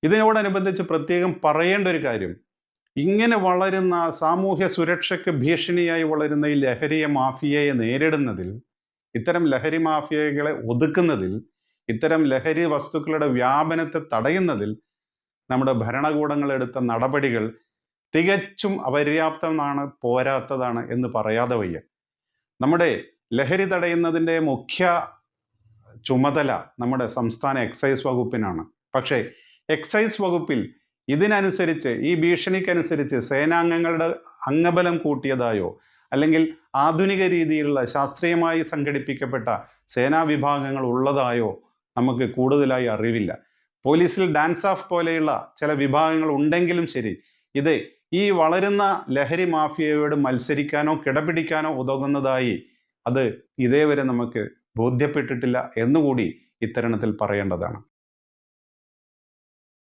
ഇതിനോടനുബന്ധിച്ച് പ്രത്യേകം പറയേണ്ട ഒരു കാര്യം, ഇങ്ങനെ വളരുന്ന സാമൂഹ്യ സുരക്ഷയ്ക്ക് ഭീഷണിയായി വളരുന്ന ഈ ലഹരി മാഫിയയെ നേരിടുന്നതിൽ, ഇത്തരം ലഹരി മാഫിയകളെ ഒതുക്കുന്നതിൽ, ഇത്തരം ലഹരി വസ്തുക്കളുടെ വ്യാപനത്തെ തടയുന്നതിൽ നമ്മുടെ ഭരണകൂടങ്ങൾ എടുത്ത നടപടികൾ തികച്ചും അപര്യാപ്തമാണ്, പോരാത്തതാണ് എന്ന് പറയാതെ വയ്യ. നമ്മുടെ ലഹരി തടയുന്നതിൻ്റെ മുഖ്യ ചുമതല നമ്മുടെ സംസ്ഥാന എക്സൈസ് വകുപ്പിനാണ്. പക്ഷേ എക്സൈസ് വകുപ്പിൽ ഇതിനനുസരിച്ച്, ഈ ഭീഷണിക്കനുസരിച്ച് സേനാംഗങ്ങളുടെ അംഗബലം കൂട്ടിയതായോ അല്ലെങ്കിൽ ആധുനിക രീതിയിലുള്ള ശാസ്ത്രീയമായി സംഘടിപ്പിക്കപ്പെട്ട സേനാ വിഭാഗങ്ങൾ ഉള്ളതായോ നമുക്ക് കൂടുതലായി അറിവില്ല. പോലീസിൽ ഡാൻസ് ഓഫ് പോലെയുള്ള ചില വിഭാഗങ്ങൾ ഉണ്ടെങ്കിലും ശരി, ഇത് ഈ വളരുന്ന ലഹരി മാഫിയയോട് മത്സരിക്കാനോ കിടപിടിക്കാനോ ഉതകുന്നതായി അത് ഇതേവരെ നമുക്ക് ബോധ്യപ്പെട്ടിട്ടില്ല എന്നുകൂടി ഇത്തരണത്തിൽ പറയേണ്ടതാണ്.